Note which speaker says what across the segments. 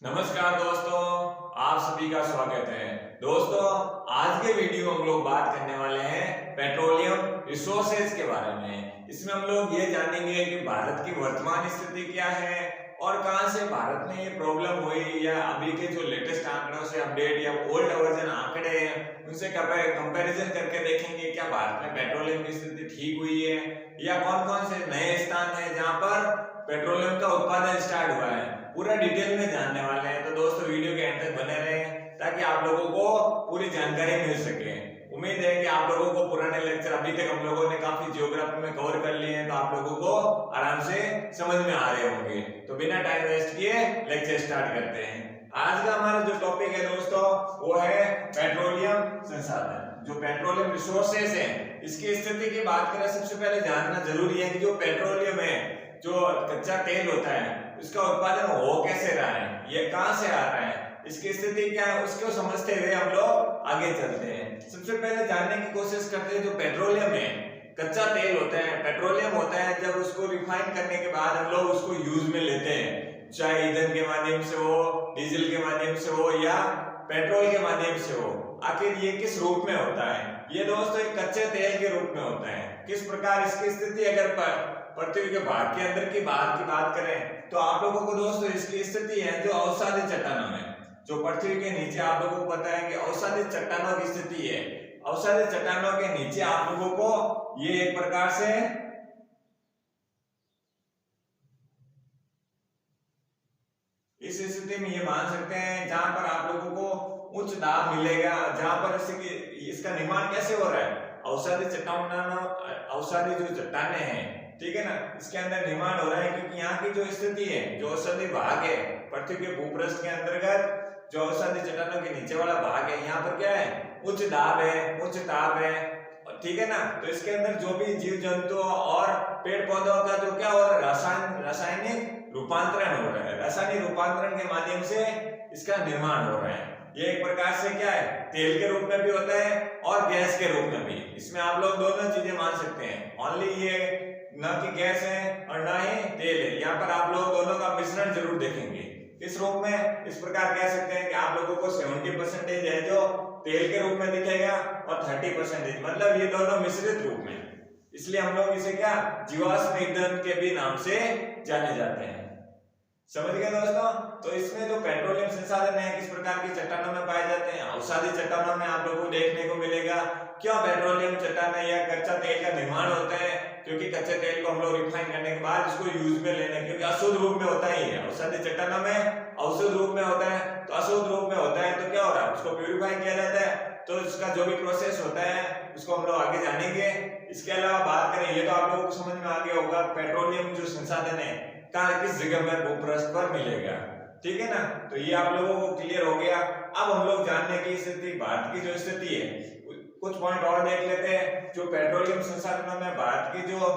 Speaker 1: नमस्कार दोस्तों, आप सभी का स्वागत है। दोस्तों, आज के वीडियो में हम लोग बात करने वाले हैं पेट्रोलियम रिसोर्सेज के बारे में। इसमें हम लोग ये जानेंगे कि भारत की वर्तमान स्थिति क्या है और कहां से भारत में ये प्रॉब्लम हुई, या अभी के जो लेटेस्ट आंकड़ों से अपडेट या ओल्ड वर्जन आंकड़े हैं उनसे कंपैरिजन करके देखेंगे क्या भारत में पेट्रोलियम की स्थिति ठीक हुई है, या कौन कौन से नए स्थान है जहां पर पेट्रोलियम का उत्पादन स्टार्ट हुआ है। पूरा डिटेल में जानने वाले हैं, तो दोस्तों वीडियो के एंड तक बने रहें ताकि आप लोगों को पूरी जानकारी मिल सके। उम्मीद है कि आप लोगों को पुराने लेक्चर अभी तक हम लोगों ने काफी जियोग्राफी में कवर कर लिए हैं, तो आप लोगों को आराम से समझ में आ रहे होंगे। तो बिना टाइम वेस्ट किए लेक्चर स्टार्ट करते हैं। आज का हमारा जो टॉपिक है दोस्तों वो है पेट्रोलियम संसाधन। जो पेट्रोलियम रिसोर्सेज है इसकी स्थिति की बात करें, सबसे पहले जानना जरूरी है कि जो पेट्रोलियम है, जो कच्चा तेल होता है, उसका उत्पादन हो कैसे रहा है, ये कहां से आ रहा है, इसकी स्थिति क्या है, उसको समझते हुए हम लोग आगे चलते हैं। सबसे पहले जानने की कोशिश करते हैं जो पेट्रोलियम है, कच्चा तेल होता है, पेट्रोलियम होता है, जब उसको रिफाइन करने के बाद हम लोग उसको यूज में लेते हैं, चाहे ईंधन के माध्यम से हो, डीजल के माध्यम से हो या पेट्रोल के माध्यम से हो। आखिर ये किस रूप में होता है? ये दोस्तों एक कच्चे तेल के रूप में होता है। किस प्रकार इसकी स्थिति, अगर पृथ्वी के भाग के अंदर की बात करें तो आप लोगों को दोस्तों इसकी स्थिति है जो अवसादी चट्टानों में, जो पृथ्वी के नीचे आप लोगों को पता है कि अवसादी चट्टानों की स्थिति है। अवसादी चट्टानों के नीचे आप लोगों को ये एक प्रकार से इस स्थिति में ये मान सकते हैं जहां पर आप लोगों को उच्च दाब मिलेगा, जहां पर इसका निर्माण कैसे हो रहा है, अवसादी जो चट्टाने हैं, ठीक है ना, इसके अंदर निर्माण हो रहा है क्योंकि यहाँ की जो स्थिति है, जो औषधि भाग है पृथ्वी के भूपृष्ठ के अंतर्गत, जो औषधि चट्टानों के नीचे वाला भाग है, यहाँ पर क्या है, उच्च दाब है, उच्च ताप है, ठीक है ना। तो इसके अंदर जो भी जीव जंतु और पेड़ पौधों का जो क्या हो रहा है, रासायनिक रूपांतरण हो रहा है। रासायनिक रूपांतरण के माध्यम से इसका निर्माण हो रहा है। ये एक प्रकार से क्या है, तेल के रूप में भी होता है और गैस के रूप में भी। इसमें आप लोग दोनों चीजें मान सकते हैं, ओनली ये न कि गैस है और न ही तेल है, यहाँ पर आप लोग दोनों का मिश्रण जरूर देखेंगे। इस रूप में इस प्रकार कह सकते हैं कि आप लोगों को 70% है जो तेल के रूप में दिखेगा और 30% मतलब ये दोनों मिश्रित रूप में, इसलिए हम लोग इसे क्या, जीवाश्म ईंधन के भी नाम से जाने जाते हैं। समझ गए दोस्तों? तो इसमें जो पेट्रोलियम संसाधन है किस प्रकार की चट्टानों में पाए जाते हैं, अवसादी चट्टानों में आप लोगों को देखने को मिलेगा। क्यों पेट्रोलियम चट्टानें या कच्चा तेल का निर्माण होता है? क्योंकि कच्चे तेल को हम लोग रिफाइन करने के बाद इसको यूज में लेने, क्योंकि अशुद्ध रूप में होता ही है, अवसादी चट्टानों में अशुद्ध रूप में होता है, तो अशुद्ध रूप में होता है तो क्या हो रहा है, उसको प्यूरिफाई किया जाता है, तो इसका जो भी प्रोसेस होता है उसको हम लोग आगे जानेंगे। इसके अलावा बात करें, ये तो आप लोगों को समझ में आ गया होगा पेट्रोलियम जो संसाधन है कहाँ किस जगह में भूपृष्ठ पर मिलेगा, ठीक है ना। तो ये आप लोगों को क्लियर हो गया। अब हम लोग जानने की स्थिति, भारत की जो स्थिति है, कुछ पॉइंट और देख लेते हैं। जो पेट्रोलियम संसाधनों में भारत की जो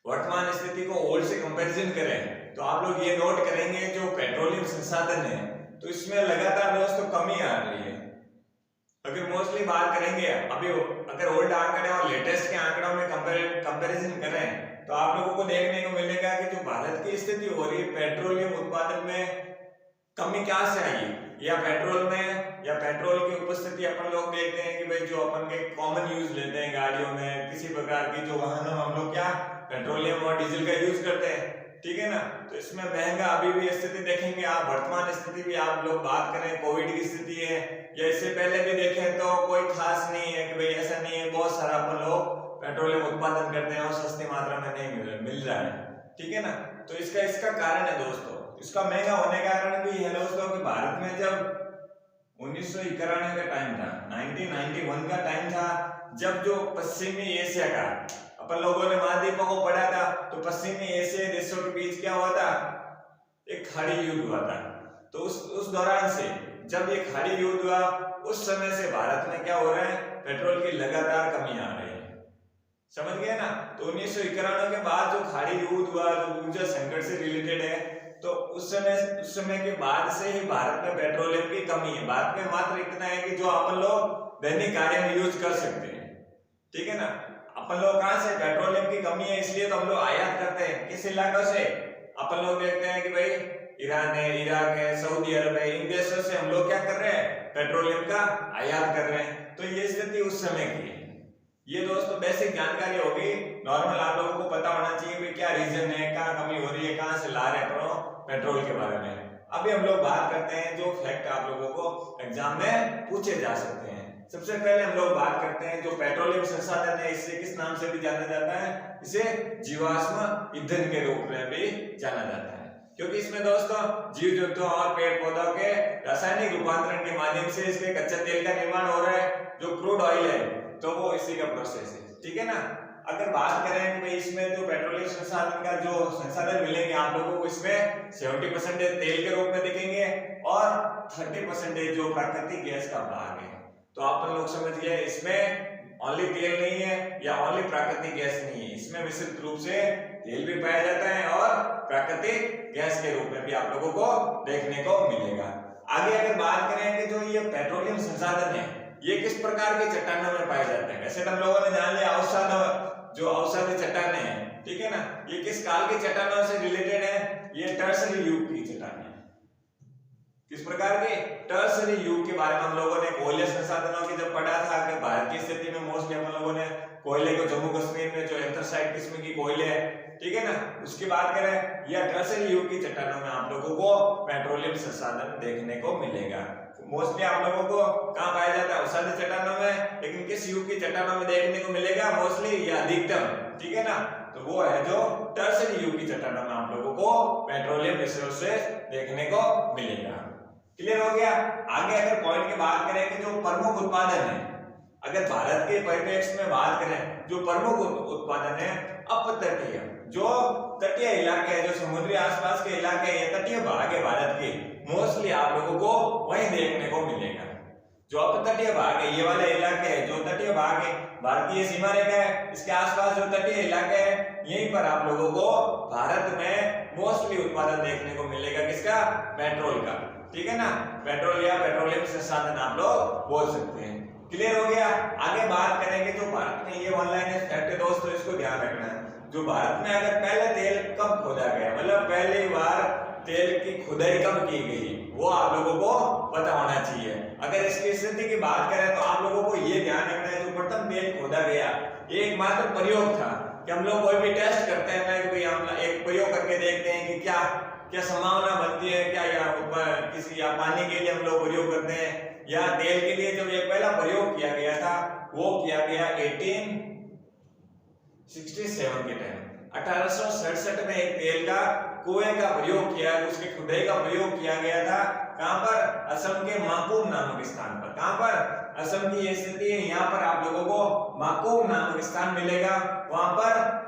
Speaker 1: वर्तमान स्थिति को ओल्ड से कंपैरिजन करें तो आप लोग ये नोट करेंगे जो पेट्रोलियम संसाधन है तो इसमें लगातार दोस्तों कमी आ रही है। अगर मोस्टली बात करेंगे अभी, अगर ओल्ड आंकड़े और लेटेस्ट के आंकड़ों में कंपैरिजन करें तो आप लोगों को देखने को मिलेगा कि जो भारत की स्थिति हो रही है पेट्रोलियम उत्पादन में कमी क्या से आई, या पेट्रोल में, या पेट्रोल की उपस्थिति अपन लोग देखते हैं कि भाई जो अपन के कॉमन यूज लेते हैं गाड़ियों में, किसी प्रकार की जो वाहनों हम लोग क्या पेट्रोलियम और डीजल का यूज करते हैं, ठीक है ना। तो इसमें महंगा अभी भी स्थिति देखेंगे आप, वर्तमान स्थिति भी आप लोग बात करें, कोविड की स्थिति है या इससे पहले भी देखें तो कोई खास नहीं है कि भाई ऐसा नहीं है, बहुत सारा अपन लोग पेट्रोलियम उत्पादन करते हैं और सस्ती मात्रा में नहीं मिल रहा है, ठीक है ना। तो इसका कारण है दोस्तों, इसका महंगा होने का कारण भी है दोस्तों कि भारत में जब 1991 का टाइम था, 1991 का टाइम था, जब जो पश्चिमी एशिया का अपन लोगों ने महाद्वीपों को पढ़ा था, तो पश्चिमी एशियाई देशों के बीच क्या हुआ था, एक खाड़ी युद्ध हुआ था। तो उस दौरान से जब ये खाड़ी युद्ध हुआ उस समय से भारत में क्या हो रहा है, पेट्रोल की लगातार कमी आ रही है। समझ गए ना। तो 1991 के बाद जो खाड़ी युद्ध हुआ, जो ऊर्जा संकट से रिलेटेड है, तो उस समय के बाद से ही भारत में पेट्रोलियम की कमी है। भारत में मात्र इतना है कि जो अपन लोग दैनिक कार्य में यूज कर सकते हैं, ठीक है ना। अपन लोग कहां से, पेट्रोलियम की कमी है इसलिए तो हम लोग आयात करते हैं, किस इलाकों से, अपन लोग देखते हैं कि भाई ईरान है, इराक है, सऊदी अरब है, इन देशों से हम लोग क्या कर रहे हैं, पेट्रोलियम का आयात कर रहे हैं। तो ये स्थिति उस समय की है। ये दोस्तों बेसिक जानकारी होगी, नॉर्मल आप लोगों को पता होना चाहिए कि क्या रीजन है, कहाँ कमी हो रही है, कहाँ से ला रहे हैं पेट्रोल के बारे में। अभी हम लोग बात करते हैं जो फैक्ट आप लोगों को एग्जाम में पूछे जा सकते हैं। सबसे पहले हम लोग बात करते हैं जो पेट्रोलियम संसाधन है, इससे किस नाम से भी जाना जाता है, इसे जीवाश्म ईंधन के रूप में भी जाना जाता है। क्योंकि इसमें दोस्तों जीव जंतुओं और पेड़ पौधों के रासायनिक रूपांतरण के माध्यम से इसके कच्चे तेल का निर्माण हो रहा है। जो क्रूड ऑयल है तो वो इसी का प्रोसेस है, ठीक है ना। अगर बात करें कि इसमें जो पेट्रोलियम संसाधन का जो संसाधन मिलेंगे आप लोगों को, इसमें 70% तेल के रूप में दिखेंगे और 30% जो प्राकृतिक गैस का भाग है। तो आप लोग समझ गए, इसमें ओनली तेल नहीं है या ओनली प्राकृतिक गैस नहीं है, इसमें मिश्रित रूप से तेल भी पाया जाता है और प्राकृतिक गैस के रूप में भी आप लोगों को देखने को मिलेगा। आगे अगर बात करें कि जो ये पेट्रोलियम संसाधन है ये किस प्रकार के चट्टानों में पाए जाते हैं। वैसे तो हम लोगों ने जान लिया अवसाद चट्टानें हैं, ठीक है ना। ये किस काल की चट्टानों से रिलेटेड है, ये टर्सरी युग की चट्टानें हैं। किस प्रकार के, टर्सरी युग के बारे में हम लोगों ने कोयले संसाधनों की जब पढ़ा था कि भारत की स्थिति में मोस्टली हम लोगों ने कोयले को जम्मू कश्मीर में जो एंथ्रासाइट किस्म की कोयले है, ठीक है ना, उसकी बात करें, या टर्सरी युग की चट्टानों में आप लोगों को पेट्रोलियम संसाधन देखने को मिलेगा। मोस्टली आप लोगों को कहां पाया जाता है, अवसादी चट्टानों में, लेकिन किस युग की चट्टानों में देखने को मिलेगा मोस्टली या अधिकतम, ठीक है ना, तो वो है जो टर्सरी युग की चट्टानों में आप लोगों को पेट्रोलियम रिसोर्सेज देखने को मिलेगा। क्लियर हो गया। आगे अगर पॉइंट की बात करें कि जो प्रमुख उत्पादन है, अगर भारत के परिप्रेक्ष्य में बात करें, जो प्रमुख उत्पादन है अपतटीय, जो तटीय इलाके हैं, जो समुद्री आसपास के इलाके हैं, तटीय भाग है भारत के, मोस्टली आप लोगों को वहीं देखने को मिलेगा। जो अपतटीय भाग है, ये वाले इलाके हैं, जो तटीय भाग है, भारतीय सीमा रेखा है, इसके आसपास जो तटीय इलाके हैं, यहीं पर आप लोगों को भारत में मोस्टली उत्पादन देखने को मिलेगा। किसका, पेट्रोल का, ठीक है ना, पेट्रोल या पेट्रोलियम संसाधन आप लोग बोल सकते हैं। क्लियर हो गया। आगे बात करेंगे जो भारत में, ये ऑनलाइन फैक्ट है दोस्तों, इसको ध्यान रखना है। जो भारत में अगर पहले तेल कब खोदा गया, मतलब पहली बार तेल की खुदाई कब की गई, वो आप लोगों को पता होना चाहिए। अगर इसकी स्थिति की बात करें तो आप लोगों को ये ध्यान रखना है, जो प्रथम तेल खोदा गया ये एकमात्र प्रयोग था कि हम लोग कोई भी टेस्ट करते हैं ना, कि हम एक प्रयोग करके देखते हैं कि क्या क्या संभावना बनती है, क्या या किसी या पानी के लिए हम लोग प्रयोग करते हैं या तेल के लिए। जब ये पहला प्रयोग किया गया था वो किया गया 1867 के टाइम, 1867 में एक तेल का कुएं का प्रयोग किया, उसके खुदाई का प्रयोग किया गया था। कहां पर, असम के माकूम नामक स्थान पर। कहां पर, असम की ये स्थिति है, यहाँ पर आप लोगों को माकूम नामक स्थान मिलेगा, वहां पर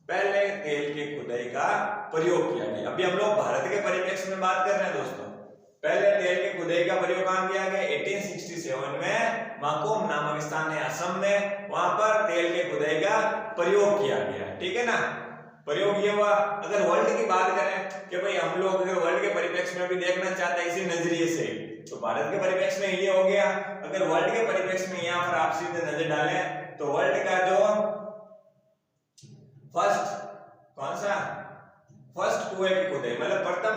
Speaker 1: पहले तेल के खुदाई का प्रयोग किया गया। अभी हम लोग भारत के परिप्रेक्ष्य में बात कर रहे हैं दोस्तों। पहले तेल के खुदाई का प्रयोग कहां किया गया, 1867 में माकूम नामक स्थान है असम में, वहां पर तेल के खुदाई का प्रयोग किया गया, ठीक है ना। प्रयोग ये हुआ। अगर वर्ल्ड की बात करें कि भाई हम लोग अगर वर्ल्ड के परिप्रेक्ष्य में भी देखना चाहते हैं इसी नजरिए से, तो भारत के परिप्रेक्ष्य में ये हो गया। अगर वर्ल्ड के परिप्रेक्ष्य में यहाँ पर आप सीधे नजर डालें तो वर्ल्ड का जो फर्स्ट कुएं की खुदाई, मतलब प्रथम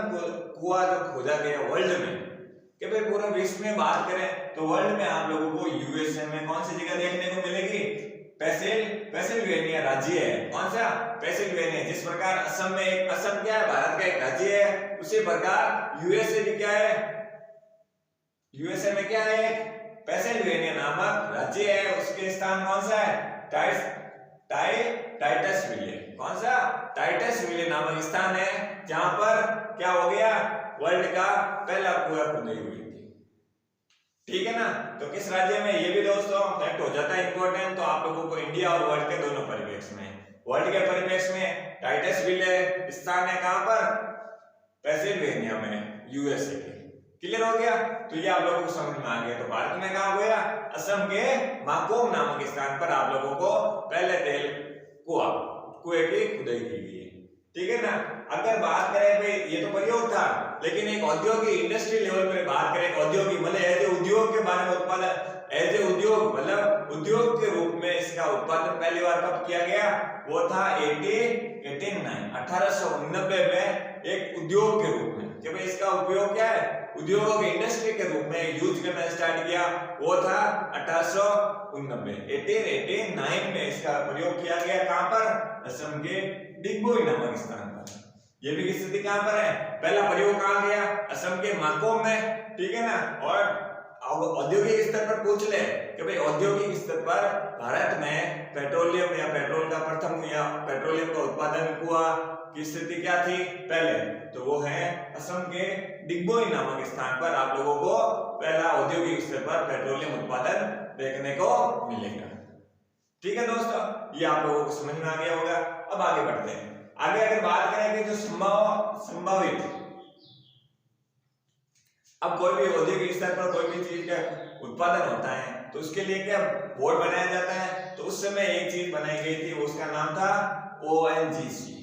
Speaker 1: कुआं जो खोदा गया वर्ल्ड में, कि भाई पूरे विश्व में बात करें तो वर्ल्ड में आप लोगों को यूएसए में कौन सी जगह देखने को मिलेगी, पेंसिल्वेनिया राज्य है। कौन सा, पेंसिल्वेनिया। जिस प्रकार असम में असम क्या है, भारत का एक राज्य है, उसी प्रकार यूएसए भी क्या है, यूएसए में क्या है, पेंसिल्वेनिया नामक राज्य है। उसके स्थान कौन सा है, टाइटसविले। कौन सा, टाइटसविले नामक स्थान है, जहां पर क्या हो गया, वर्ल्ड का पहला कुआं खुदाई हुई थी, ठीक है ना। तो किस राज्य में, ये भी दोस्तों फैक्ट हो जाता है इंपॉर्टेंट। तो आप लोगों को इंडिया और वर्ल्ड के दोनों परिप्रेक्ष्य में, वर्ल्ड के परिप्रेक्ष्य में टाइटसविले स्थान है कहां पर, पेंसिल्वेनिया में, यूएसए के। क्लियर हो गया। तो ये आप लोगों को समझ में आ गया। तो भारत में कहां हुआ, असम के माकूम नामक स्थान पर आप लोगों को पहले तेल कुएं की खुदाई की गई है, ठीक है ना। अगर बात करें भाई ये तो प्रयोग था, लेकिन एक औद्योगिक इंडस्ट्री लेवल पर बात करें, औद्योगिक मतलब उद्योग के बारे में, उत्पादन एज ए उद्योग, मतलब उद्योग के रूप में इसका उत्पादन पहली बार कब किया गया, वो था 1889 में एक उद्योग के रूप में, कि भाई इसका उपयोग क्या है, उद्योगों की इंडस्ट्री के रूप में यूज करना स्टार्ट किया, वो था 1889 में इसका प्रयोग किया गया। कहां पर, असम के डिगबोई नामक स्थान पर। ये भी स्थिति कहां पर है, पहला प्रयोग कहां गया, असम के माकोम में, ठीक है ना। और औद्योगिक स्तर पर पूछ ले कि भाई औद्योगिक स्तर पर भारत में पेट्रोलियम या पेट्रोल का प्रथम या पेट्रोलियम का उत्पादन हुआ की स्थिति क्या थी पहले, तो वो है असम के डिगबोई नामक स्थान पर आप लोगों को पहला औद्योगिक स्तर पर पेट्रोलियम उत्पादन देखने को मिलेगा। ठीक है दोस्तों, ये आप लोगों को समझ में आ गया होगा। अब आगे बढ़ते हैं। आगे अगर बात करें कि जो संभावित, अब कोई भी औद्योगिक स्तर पर कोई भी चीज का उत्पादन होता है तो उसके लिए क्या बोर्ड बनाया जाता है, तो उस समय एक चीज बनाई गई थी, उसका नाम था ONGC।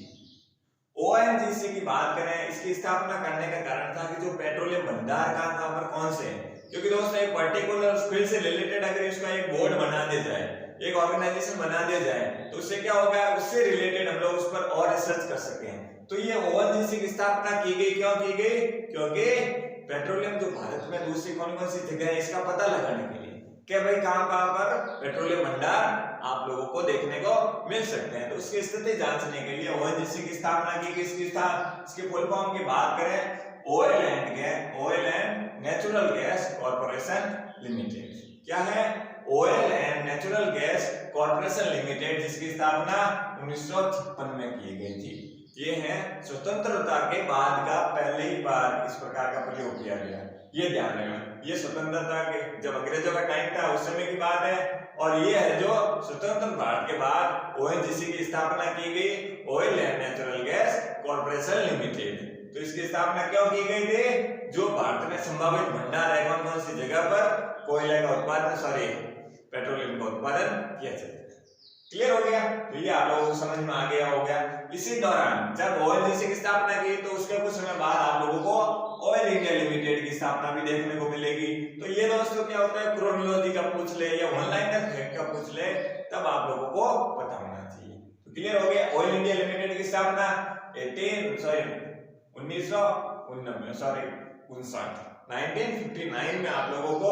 Speaker 1: ONGC की बात करें, इसकी स्थापना करने का कारण था कि जो पेट्रोलियम भंडार कहां पर कौन से हैं, क्योंकि दोस्तों एक पर्टिकुलर फील्ड से रिलेटेड अगर इसका एक बोर्ड बना दिया जाए, एक ऑर्गेनाइजेशन बना दिया जाए, तो उससे क्या होगा, उससे रिलेटेड हम लोग उस पर और रिसर्च कर सकें। तो ये ONGC की स्थापना की गई, क्यों की गई, क्योंकि पेट्रोलियम जो भारत में दूसरी कौन कौन सी जगह है इसका पता लगाने के लिए, क्या भाई कहां पर पेट्रोलियम भंडार आप लोगों को देखने को मिल सकते हैं, तो उसकी स्थिति जांचने के लिए ONGC की स्थापना की गई। इसकी फुल फॉर्म की बात करें, oil and natural gas corporation limited. क्या है, oil and natural gas corporation limited, जिसकी स्थापना 1956 में की गई थी। ये है स्वतंत्रता के बाद का पहली बार इस प्रकार का प्रयोग किया गया, ये ध्यान रखना। ये स्वतंत्रता के जब अंग्रेजों का टाइम था उस समय की बात है, और ये है जो स्वतंत्र भारत के बाद ONGC की स्थापना की गई, oil and natural gas corporation limited. तो इसकी स्थापना क्यों की गई थी, जो भारत में संभावित भंडार है कौन कौन सी जगह पर कोयले का उत्पादन, पेट्रोलियम का उत्पादन किया जाए। क्लियर हो गया, तो ये आप लोगों को समझ में आ गया होगा। इसी दौरान जब ONGC की स्थापना की तो उसके कुछ समय बाद आप लोगों को ऑयल इंडिया लिमिटेड की स्थापना भी देखने को मिलेगी। तो ये दोस्तों क्या होता है, क्रोनोलॉजी का पूछ ले या ऑनलाइन फैक्ट का पूछ ले, तब आप लोगों को पता होना चाहिए। तो क्लियर हो गया, ऑयल इंडिया लिमिटेड की स्थापना 1959 में आप लोगों को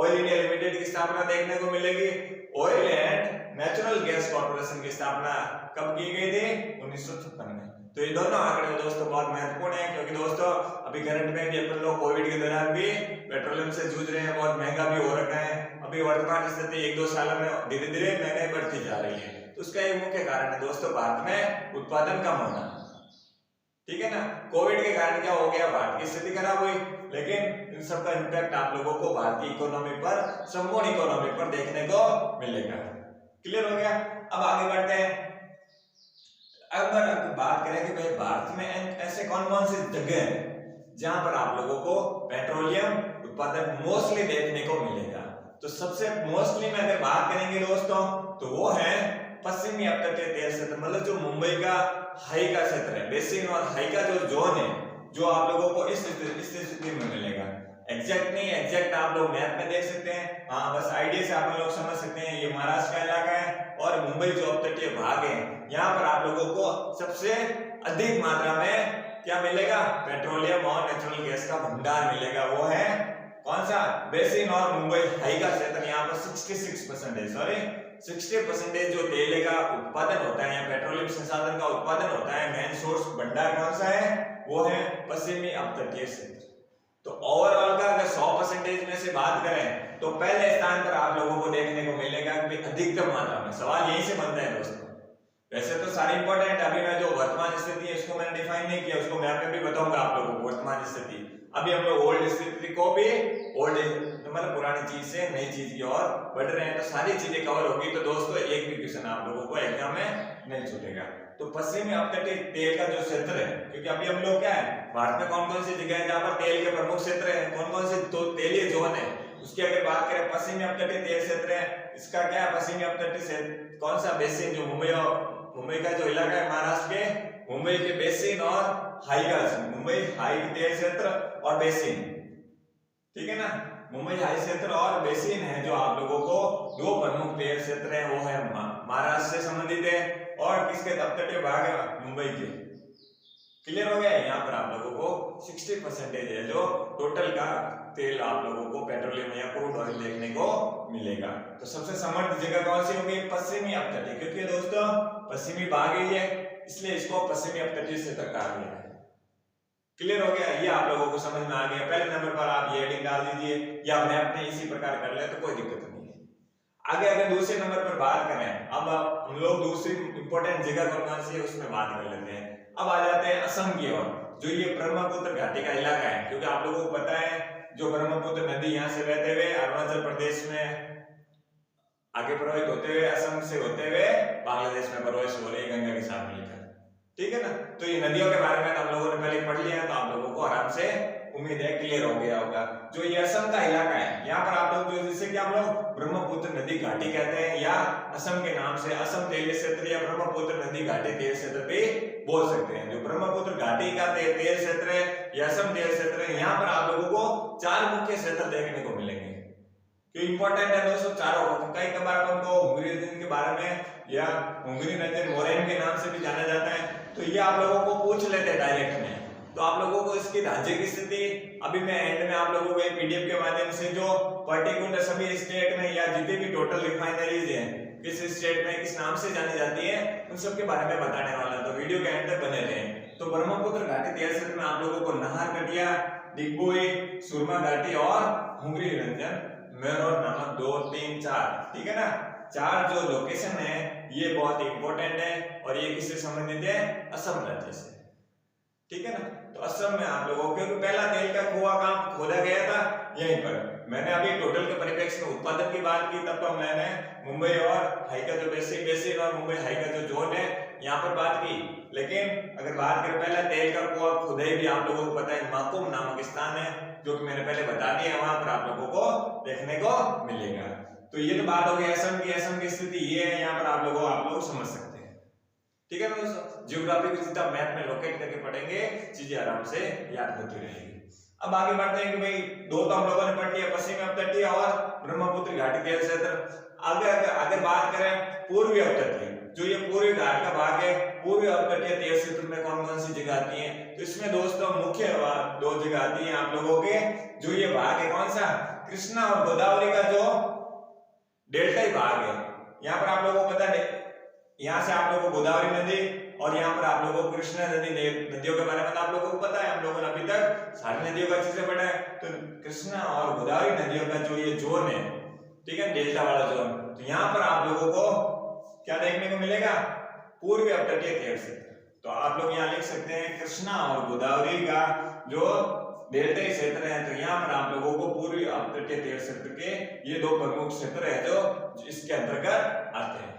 Speaker 1: ऑयल इंडिया लिमिटेड की स्थापना देखने को मिलेगी। Oil and natural gas corporation की स्थापना कब की गई थी, 1956 में। तो ये दोनों आंकड़े दोस्तों बहुत महत्वपूर्ण है, क्योंकि दोस्तों अभी करंट में भी अपन लोग कोविड के दौरान भी पेट्रोलियम से जूझ रहे हैं, बहुत महंगा भी हो रखा है। अभी वर्तमान स्थिति 1-2 सालों में धीरे धीरे महंगाई बढ़ती जा रही है, तो उसका एक मुख्य कारण है दोस्तों भारत में उत्पादन कम होना। ठीक है ना, कोविड के कारण क्या हो गया, भारत की स्थिति खराब हुई, लेकिन इन सब का इम्पैक्ट आप लोगों को भारत की इकोनॉमी पर, संपूर्ण इकोनॉमी पर देखने को मिलेगा। क्लियर हो गया, अब आगे बढ़ते हैं। अगर बात करें कि भाई भारत में ऐसे कौन कौन सी जगह हैं जहां पर आप लोगों को पेट्रोलियम उत्पादन मोस्टली देखने को मिलेगा, तो सबसे मोस्टली में अगर बात करेंगे दोस्तों तो वो है पश्चिमी अपतटीय तेल क्षेत्र, मतलब जो मुंबई का हाई का क्षेत्र है, बेसिन और हाई का जो जोन है, जो आप लोगों को इस स्थिति में मिलेगा। एग्जैक्ट नहीं, एग्जैक्ट आप लोग मैप में देख सकते हैं, हाँ बस आइडिया से आप लोग समझ सकते हैं। ये महाराष्ट्र का इलाका है और मुंबई जो अपतटीय भाग है, यहाँ पर आप लोगों को सबसे अधिक मात्रा में क्या मिलेगा, पेट्रोलियम और नेचुरल गैस का भंडार मिलेगा। वो है कौन सा, बेसिन और मुंबई हाई का क्षेत्र। यहाँ पर 60% जो तेल का उत्पादन होता है या पेट्रोलियम संसाधन का उत्पादन होता है, मेन सोर्स भंडार कौन सा है, वो है पश्चिमी अपतटीय क्षेत्र। तो ओवरऑल का अगर 100% में से बात करें तो पहले स्थान पर आप लोगों को देखने को मिलेगा कि अधिकतम मात्रा में, सवाल यहीं से बनता है दोस्तों। वैसे तो सारे इंपॉर्टेंट, अभी मैं जो वर्तमान स्थिति है इसको मैंने डिफाइन नहीं किया, उसको मैं भी बताऊंगा आप लोगों को वर्तमान स्थिति। अभी हम लोग ओल्ड स्थिति को भी, ओल्ड मतलब पुरानी चीज से नई चीज की ओर बढ़ रहे हैं, तो सारी चीजें कवर होगी। तो दोस्तों एक भी क्वेश्चन आप लोगों को एग्जाम में नहीं छूटेगा। तो पश्चिमी अपतटीय तेल का जो क्षेत्र है, क्योंकि अभी हम लोग क्या है, भारत में कौन कौन सी जगह है जहाँ पर तेल के प्रमुख क्षेत्र है, कौन कौन से तो तेलीय जोन है, उसकी अगर बात करें पश्चिमी अपतटीय तेल क्षेत्र है, इसका क्या है, पश्चिमी अपतटीय क्षेत्र कौन सा, बेसिन, जो मुंबई का जो इलाका है महाराष्ट्र के, मुंबई के बेसिन और हाई का, मुंबई हाई तेल क्षेत्र और बेसिन, ठीक है ना, मुंबई हाई क्षेत्र और बेसिन है जो आप लोगों को दो प्रमुख तेल क्षेत्र हैं, वो है महाराष्ट्र से संबंधित है और किसके तटीय भाग है मुंबई के। क्लियर हो गया। यहाँ पर आप लोगों को 60% है जो टोटल का तेल आप लोगों को पेट्रोलियम या क्रूड ऑयल देखने को मिलेगा। तो सबसे समृद्ध जगह कौन सी होगी? पश्चिमी अपतटीय, क्योंकि दोस्तों पश्चिमी भाग ही है इसलिए इसको पश्चिमी अपतटीय क्षेत्र कहा गया है। क्लियर हो गया। ये आप लोगों को समझ में आ गया। पहले नंबर पर आप ये हेडिंग डाल दीजिए या मैप में इसी प्रकार कर ले तो कोई दिक्कत नहीं है। आगे अगर दूसरे नंबर पर बात करें, अब हम लोग दूसरी इंपॉर्टेंट जगह कौन सी है उसमें बात कर लेते हैं। अब आ जाते हैं असम की ओर, जो ये ब्रह्मपुत्र घाटी का इलाका है, क्योंकि आप लोगों को पता है जो ब्रह्मपुत्र नदी यहाँ से बहते हुए अरुणाचल प्रदेश में आगे प्रवाहित होते हुए असम से होते हुए बांग्लादेश में प्रवेश हो रही है गंगा के साथ मिलकर। ठीक है ना। तो ये नदियों के बारे में हम लोगों ने पहले पढ़ लिया, तो आप लोगों को आराम से उम्मीद है क्लियर हो गया होगा। जो ये असम का इलाका है, यहाँ पर आप लोग जो जिसे कि हम लोग ब्रह्मपुत्र नदी घाटी कहते हैं या असम के नाम से असम तेल क्षेत्र या ब्रह्मपुत्र नदी घाटी तेल क्षेत्र भी बोल सकते हैं। जो ब्रह्मपुत्र घाटी का तेल क्षेत्र है या असम तेल क्षेत्र है, यहाँ पर आप लोगों को 4 मुख्य क्षेत्र देखने को मिलेंगे। जो इंपॉर्टेंट है दोस्तों चारों, कई बार अपन को हुंगरी रीजन के बारे में या हुंगरी रीजन मोरेन के नाम से भी जाना जाता है, तो ये आप लोगों को पूछ लेते हैं डायरेक्ट में। तो आप लोगों को इसकी ढांचे की स्थिति अभी मैं एंड में आप लोगों को पीडीएफ के माध्यम से जो पर्टिकुलर सभी स्टेट में या जितनी भी टोटल रिफाइनरीज हैं किस स्टेट में किस नाम से जानी जाती है उन सब के बारे में बताने वाला, तो वीडियो के एंड तक बने रहें। तो ब्रह्मपुत्र घाटी तेल क्षेत्र में आप लोगों को नाहरकटिया, डिगबोई, सुरमा घाटी और हुंगरी रंजन मेरठ नामक 2, 3, 4, ठीक है ना, 4 जो लोकेशन है ये बहुत इंपॉर्टेंट है और ये किससे संबंधित है? असम राज्य से। ठीक है ना। तो असम में आप लोगों को पहला तेल का कुआं कहां खोदा गया था? यहीं पर। मैंने अभी टोटल के परिप्रेक्ष्य में उत्पादन की बात की, तब तो मैंने मुंबई और हाई का जो बेसिन और मुंबई हाई का जो जोन है यहाँ पर बात की। लेकिन अगर बात करें पहला तेल का कुआं खुदाई भी आप लोगों को पता है माकुम नामक स्थान है जो कि मैंने पहले बता दिया, वहां पर आप लोगों को देखने को मिलेगा। तो ये तो बात हो गई असम की। असम की स्थिति ये है, यहाँ पर आप लोग समझ सकते हैं। ठीक है दोस्तों, ज्योग्राफी को जितना मैप में लोकेट करके पढ़ेंगे चीजें आराम से याद होती रहेगी। अब आगे बढ़ते हैं कि भाई दो तो हम लोगों ने पढ़ लिया, पश्चिमी अपतटीय और ब्रह्मपुत्र घाटी तेल क्षेत्र। अगर बात करें पूर्वी अपतटीय, जो ये पूर्वी घाट का भाग है, पूर्वी अपतटीय तेल क्षेत्र में कौन कौन सी जगह आती है? तो इसमें दोस्तों मुख्य 2 जगह आती है आप लोगों के। जो ये भाग है कौन सा? कृष्णा और गोदावरी का जो डेल्टाई भाग है। यहाँ पर आप लोगों को पता है यहाँ से आप लोगों को गोदावरी नदी और यहाँ पर आप लोगों को कृष्णा नदी नदियों के बारे में आप लोगों को पता है, हम लोगों ने अभी तक सारी नदियों का अच्छे से पढ़ा है। तो कृष्णा और गोदावरी नदियों का जो ये जोन है, ठीक है, डेल्टा वाला जोन, तो यहाँ पर आप लोगों को क्या देखने को मिलेगा? पूर्वी अपतटीय तेल क्षेत्र। तो आप लोग यहाँ लिख सकते हैं कृष्णा और गोदावरी का जो डेल्टाई क्षेत्र है, तो यहाँ पर आप लोगों को पूर्वी अपतटीय तेल क्षेत्र के ये 2 प्रमुख क्षेत्र है जो इसके अंतर्गत आते हैं।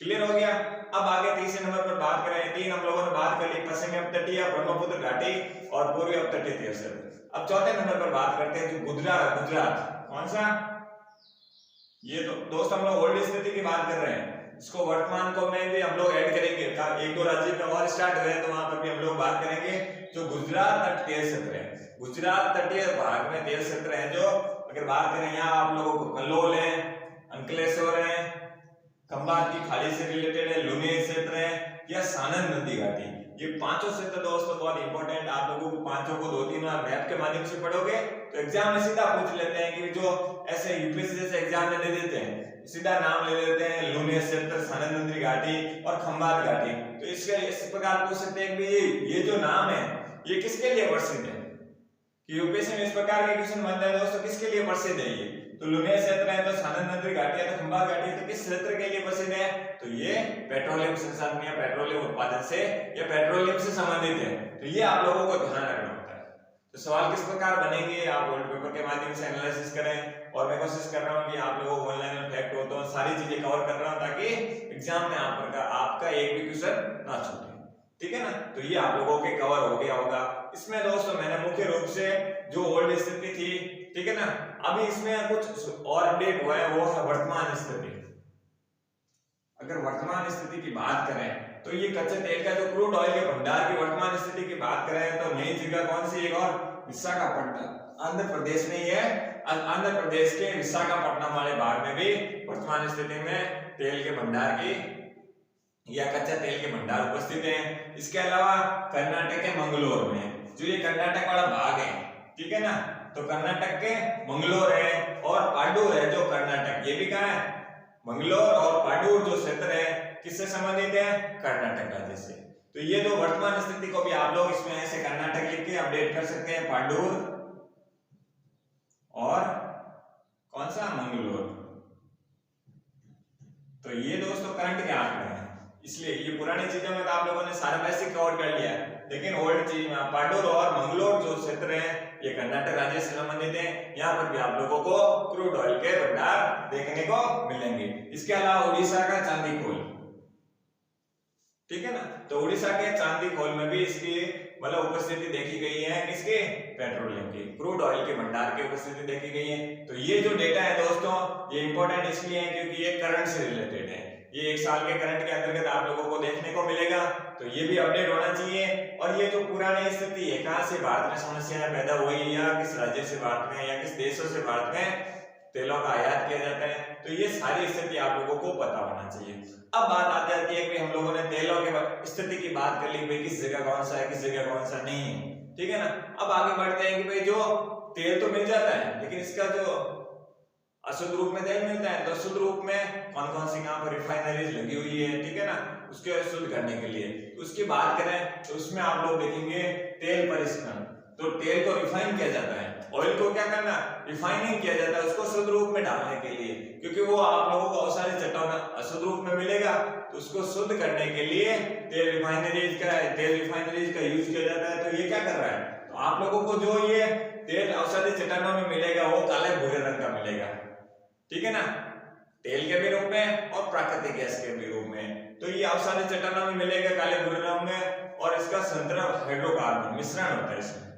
Speaker 1: क्लियर हो गया। अब आगे तीसरे नंबर पर बात करें, 3 हम लोगों ने बात कर ली, पश्चिमी अपतटीय, ब्रह्मपुत्र घाटी और पूर्वी अपतटीय तेल क्षेत्र। अब चौथे नंबर पर बात करते हैं जो गुजरात। कौन सा? ये तो दोस्त हम लोग ओल्ड स्थिति की बात कर रहे हैं, इसको वर्तमान को में भी हम लोग ऐड करेंगे। 1-2 राज्य में और स्टार्ट हुए तो वहां पर भी हम लोग बात करेंगे। जो गुजरात तट तेल क्षेत्र है, गुजरात तटीय भाग में तेल क्षेत्र है जो अगर बात करें यहाँ आप लोगों को कल्लोल है, अंकलेश्वर है, खंभात की खाड़ी से रिलेटेड है, लुनी क्षेत्र है या सानंद नदी घाटी, ये 5 क्षेत्र दोस्तों बहुत इंपॉर्टेंट। आप लोगों को 5 को 2-3 बार मैप के माध्यम से पढ़ोगे तो एग्जाम में सीधा पूछ लेते हैं कि जो ऐसे यूपीएससी जैसे एग्जाम में दे देते हैं, सीधा नाम ले लेते हैं लुनी क्षेत्र, सानंद नदी घाटी और खंभात घाटी। तो इसके इस प्रकार पूछ सकते हैं कि ये जो नाम है ये किसके लिए प्रसिद्ध है? कि यूपीएससी में इस प्रकार के क्वेश्चन बनता है दोस्तों, किसके लिए प्रसिद्ध है ये? तो लुनी क्षेत्र है, तो सानंद नदी घाटी है, तो खंभात घाटी है, तो किस क्षेत्र के लिए प्रसिद्ध है? तो ये पेट्रोलियम संसाधन या पेट्रोलियम उत्पादन से या पेट्रोलियम से संबंधित है। तो ये आप लोगों को ध्यान रखना होता है। तो सवाल किस प्रकार बनेंगे आप ओल्ड पेपर के माध्यम से एनालिसिस करें, और मैं कोशिश कर रहा हूँ कि आप लोगों को ऑनलाइन और फैक्ट हो तो सारी चीजें कवर कर रहा हूँ ताकि एग्जाम में आपका एक भी क्वेश्चन ना छूटे। ठीक है ना। तो ये आप लोगों के कवर हो गया होगा। इसमें दोस्तों मैंने मुख्य रूप से जो ओल्ड स्थिति थी, ठीक है ना, अभी इसमें कुछ और अपडेट हुआ है, वो है वर्तमान स्थिति। अगर वर्तमान स्थिति की बात करें तो ये कच्चे तेल का जो क्रूड ऑयल के भंडार की वर्तमान स्थिति की बात करें तो नई जगह कौन सी? एक और विशाखापट्टनम आंध्र प्रदेश में ही है। आंध्र प्रदेश के विशाखापट्टनम वाले भाग में भी वर्तमान स्थिति में तेल के भंडार की या कच्चा तेल के भंडार उपस्थित हैं। इसके अलावा कर्नाटक के मंगलोर में, जो ये कर्नाटक वाला भाग है, ठीक है ना, तो कर्नाटक के मंगलोर है और पाडूर है जो कर्नाटक, ये भी कहाँ है, मंगलोर और पाडूर जो क्षेत्र है किससे संबंधित है, कर्नाटक राज्य से। तो ये जो वर्तमान स्थिति को भी आप लोग इसमें ऐसे कर्नाटक लिख के अपडेट कर सकते हैं, पाडूर और कौन सा, मंगलोर। तो ये दोस्तों करंट के आंकड़े हैं, इसलिए ये पुरानी चीजों में तो आप लोगों ने सारा बेसिक कवर कर लिया है, लेकिन ओल्ड चीज में पाडूर और मंगलोर जो क्षेत्र है ये कर्नाटक राज्य से संबंधित है। यहाँ पर भी आप लोगों को क्रूड ऑयल के भंडार देखने को मिलेंगे। इसके अलावा उड़ीसा का चांदी खोल, ठीक है ना, तो उड़ीसा के चांदी खोल में भी इसकी मतलब उपस्थिति देखी गई है, किसके, पेट्रोलियम की, क्रूड ऑयल के भंडार की उपस्थिति देखी गई है। तो ये जो डेटा है दोस्तों ये इंपॉर्टेंट इसलिए है क्योंकि ये करंट से रिलेटेड है, ये 1 साल के करंट के अंतर्गत आप लोगों को देखने को मिलेगा, तो ये भी अपडेट होना चाहिए। और ये जो पुरानी स्थिति है, कहां से भारत में समस्याएं पैदा हुई या किस राज्य से भारत में या किस देशों से भारत में तेलों का आयात किया जाता है, तो ये सारी स्थिति आप लोगों को पता होना चाहिए। अब बात आ जाती है कि हम लोगों ने तेलों के स्थिति की बात कर ली, भाई किस जगह कौन सा है, किस जगह कौन सा नहीं है, ठीक है ना। अब आगे बढ़ते हैं कि भाई जो तेल तो मिल जाता है, लेकिन इसका जो अशुद्ध रूप में तेल मिलता है, तो शुद्ध रूप में कौन कौन सी कहां पर रिफाइनरीज लगी हुई है, ठीक है ना, उसके शुद्ध करने के लिए उसकी बात करें तो उसमें आप लोग देखेंगे तेल परिष्करण, तो तेल को रिफाइन किया जाता है, ऑयल को क्या करना, रिफाइनिंग किया जाता है उसको शुद्ध रूप में डालने के लिए, क्योंकि वो आप लोगों को औषधि चट्टान अशुद्ध रूप में मिलेगा, तो उसको शुद्ध करने के लिए तेल रिफाइनरीज का यूज किया जाता है। तो ये क्या कर रहा है, तो आप लोगों को जो ये तेल औषधि चट्टानों में मिलेगा वो काले भूरे रंग का मिलेगा, ठीक है ना, तेल के भी रूप में और प्राकृतिक गैस के भी रूप में। तो ये औषधि चट्टानों में मिलेगा काले भूरे रंग में, और इसका संतृप्त हाइड्रोकार्बन मिश्रण होता है इसमें,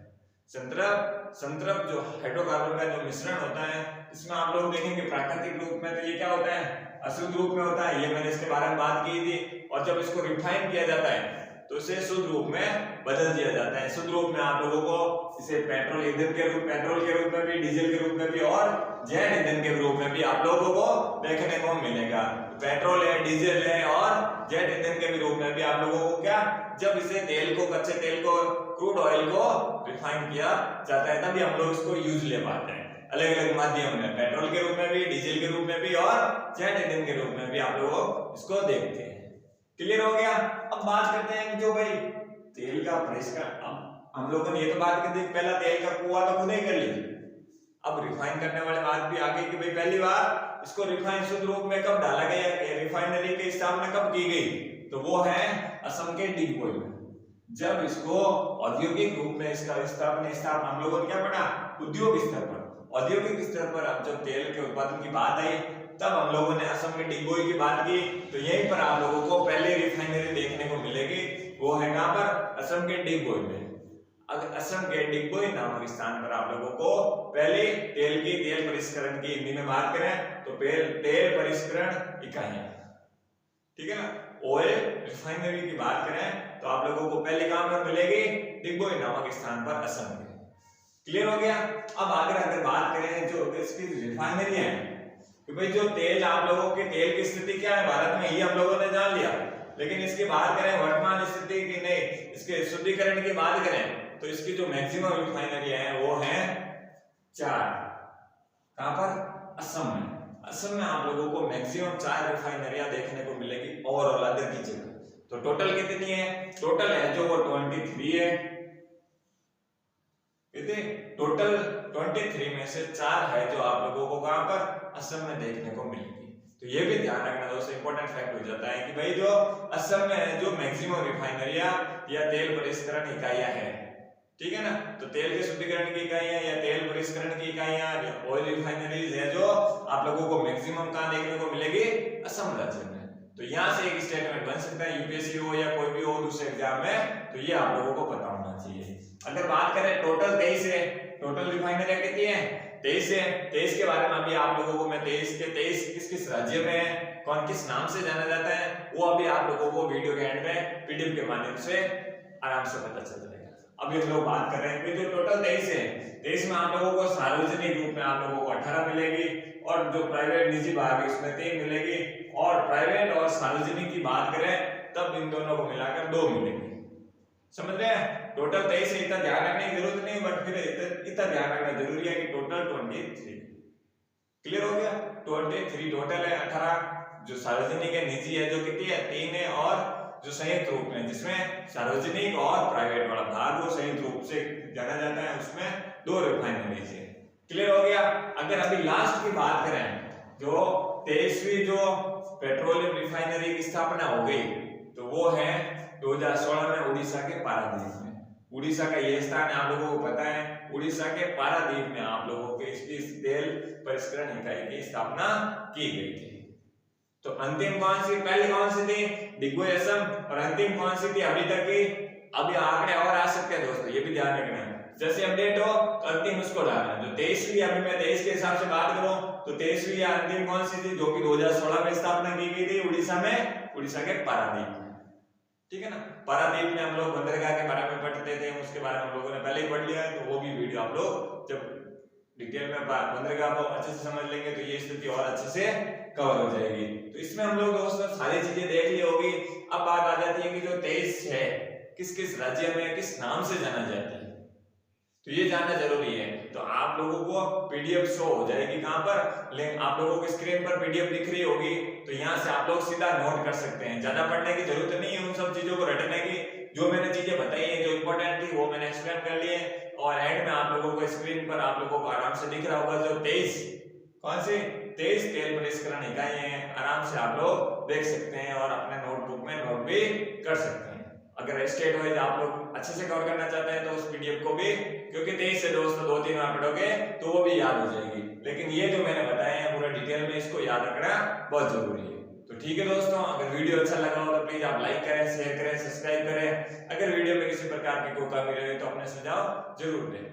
Speaker 1: संतृप्त जो हाइड्रोकार्बन का जो मिश्रण होता है इसमें आप लोग देखेंगे प्राकृतिक रूप में तो ये क्या होता है, अशुद्ध रूप में होता है, ये मैंने इसके बारे में बात की थी। और जब इसको रिफाइन किया जाता है तो इसे शुद्ध रूप में बदल दिया जाता है, शुद्ध रूप में आप लोगों को इसे पेट्रोल के रूप में भी, डीजल के रूप में भी और जेट ईंधन के रूप में भी आप लोगों को देखने को मिलेगा। पेट्रोल है, डीजल है और जेट ईंधन के भी रूप में भी आप लोगों को क्या, जब इसे तेल को, कच्चे तेल को, क्रूड ऑयल को रिफाइन किया जाता है तभी हम लोग इसको यूज ले पाते हैं अलग अलग माध्यम में, पेट्रोल के रूप में भी, डीजल के रूप में भी और जेट ईंधन के रूप में भी आप लोग इसको देखते हैं। क्लियर हो गया। अब बात करते हैं कि जो भाई तेल का परिष्करण, अब हम लोगों ने ये तो बात कर दी, पहला तेल का कुआं तो खुद ही कर ली, अब रिफाइन करने वाले बात भी आगे कि भाई पहली बार इसको रिफाइन शुद्ध रूप में कब डाला गया, रिफाइनरी की स्थापना कब की गई, तो वो है असम के डिगबोई में, जब इसको औद्योगिक रूप में इसका स्थापना हम लोगों ने क्या पढ़ा, उद्योग स्तर पर, औद्योगिक स्तर पर अब जब तेल के उत्पादन की बात आई तब हम लोगों ने असम के डिगबोई की बात की। तो यहीं पर आप लोगों को पहले रिफाइनरी देखने को मिलेगी, वो है कहां पर, असम के डिगबोई में। अगर असम के डिगबोई नामक स्थान पर आप लोगों को पहले तेल परिष्करण की हिंदी में बात करें तो तेल परिष्करण इकाइयां, ठीक है ना, ऑयल रिफाइनरी की बात करें तो आप लोगों को पहले कहां पर मिलेगी, डिगबोई नामक स्थान पर, असम में। क्लियर हो गया। अब अगर बात करें जो इसकी रिफाइनरी है कि भाई जो तेल आप लोगों के तेल की स्थिति क्या है भारत में, ये हम लोगों ने जान लिया, लेकिन इसकी बात करें वर्तमान स्थिति की नहीं, इसके शुद्धिकरण की बात करें तो इसकी जो मैक्सिमम रिफाइनरी है वो है 4, कहां पर, असम में। असम में आप लोगों को मैक्सिमम 4 रिफाइनरियां देखने को मिलेगी ओवरऑल अदर की जगह। तो टोटल कितनी है, टोटल है जो वो 23 है, कितने, टोटल 23 में से 4 है जो आप लोगों को कहां पर, असम में देखने को मिलेगी। तो ये भी ध्यान रखना दोस्तों, इंपॉर्टेंट फैक्ट हो जाता है कि भाई जो असम में जो मैक्सिमम रिफाइनरियां या तेल परिष्करण इकाइयां है, ठीक है ना, तो तेल के शुद्धिकरण की इकाइयां या तेल परिष्करण की इकाइयां, ऑयल रिफाइनरीज है जो आप लोगों को मैक्सिमम कहां देखने को मिलेगी, असम राज्य में। तो यहां से एक स्टेटमेंट बन सकता है, यूपीएससी हो या कोई भी हो दूसरे एग्जाम में, तो ये आप लोगों को पता होना चाहिए। अगर बात करें टोटल 23 है, टोटल रिफाइनरियां कितनी है, 23 है। 23 के बारे में अभी आप लोगों को मैं 23 किस किस राज्य में है, कौन किस नाम से जाना जाता है, वो अभी आप लोगों को वीडियो के एंड में पीडीएफ के माध्यम से आराम से पता चल जाएगा। अभी हम लोग बात कर रहे हैं कि जो टोटल 23 है, 23 में आप लोगों को सार्वजनिक रूप में आप लोगों को 18 मिलेगी और जो प्राइवेट निजी भाग है उसमें 3 मिलेगी, और प्राइवेट और सार्वजनिक की बात करें तब इन दोनों को मिलाकर 2 मिलेगी। समझ रहे हैं? टोटल 23 है, इतना ध्यान रखने की जरूरत नहीं, बट फिर इतना ध्यान रखना जरूरी है कि टोटल 23। क्लियर हो गया? 23 टोटल है, 18 जो सार्वजनिक है, निजी है जो कितनी है 3 है, और जो संयुक्त रूप में जिसमें सार्वजनिक और प्राइवेट वाला भाग वो संयुक्त रूप से जाना जाता है उसमें 2 रिफाइनरीज है। क्लियर हो गया? अगर अभी लास्ट की बात करें, जो 23वीं जो पेट्रोलियम रिफाइनरी की स्थापना हो गई तो वो है 2016 में उड़ीसा के पारादीप में। उड़ीसा का ये स्थान आप लोगों को पता है, उड़ीसा के पारादीप में आप लोगों के इस तेल परिष्करण इकाई की स्थापना की गई थी। तो अंतिम कौन सी, पहली कौन सी थी डिगबोई असम, और अंतिम कौन सी थी अभी तक की? अभी आंकड़े और आ सकते हैं दोस्तों, ये भी ध्यान रखना है, जैसे अपडेट हो तो अंतिम उसको डालना है। जो 23वीं, अभी मैं 23 के हिसाब से बात करूं तो 23वीं या अंतिम कौन सी थी, जो कि 2016 में स्थापना की गई थी उड़ीसा में, उड़ीसा के पारादीप में। ठीक है ना? पारादीप में हम लोग बंदरगाह के बारे में पढ़ते थे, उसके बारे में हम लोगों ने पहले ही पढ़ लिया है, तो वो भी वीडियो आप लोग जब डिटेल में बंदरगाह को अच्छे से समझ लेंगे तो ये स्थिति और अच्छे से कवर हो जाएगी। तो इसमें हम लोग दोस्तों सारी चीजें देख ली होगी। अब बात आ जाती है कि जो 23 है किस किस राज्य में किस नाम से जाना जाता है, तो ये जानना जरूरी है। तो आप लोगों को पीडीएफ शो हो जाएगी कहां पर, लिंक आप लोगों की स्क्रीन पर पीडीएफ दिख रही होगी, तो यहाँ से आप लोग सीधा नोट कर सकते हैं। ज्यादा पढ़ने की जरूरत नहीं है उन सब चीजों को रटने की। जो मैंने चीजें बताई है जो इंपॉर्टेंट थी वो मैंने एक्सप्लेन कर लिए, और एंड में आप लोगों को स्क्रीन पर आप लोगों को आराम से दिख रहा होगा जो 23 कौन सी 23 तेल परिष्करण इकाई है, आराम से आप लोग देख सकते हैं और अपने नोटबुक में नोट भी कर सकते हैं। अगर स्टेट वाइज आप लोग अच्छे से कवर करना चाहते हैं तो उस पीडीएफ को भी, क्योंकि 23 से दोस्तों 2-3 बार पढ़ोगे तो वो भी याद हो जाएगी, लेकिन ये जो मैंने बताए हैं पूरा डिटेल में इसको याद रखना बहुत जरूरी है। तो ठीक है दोस्तों, अगर वीडियो अच्छा लगा हो तो प्लीज आप लाइक करें, शेयर करें, सब्सक्राइब करें। अगर वीडियो में किसी प्रकार की कोई कमी रहे तो अपने सुझाव जरूर दें।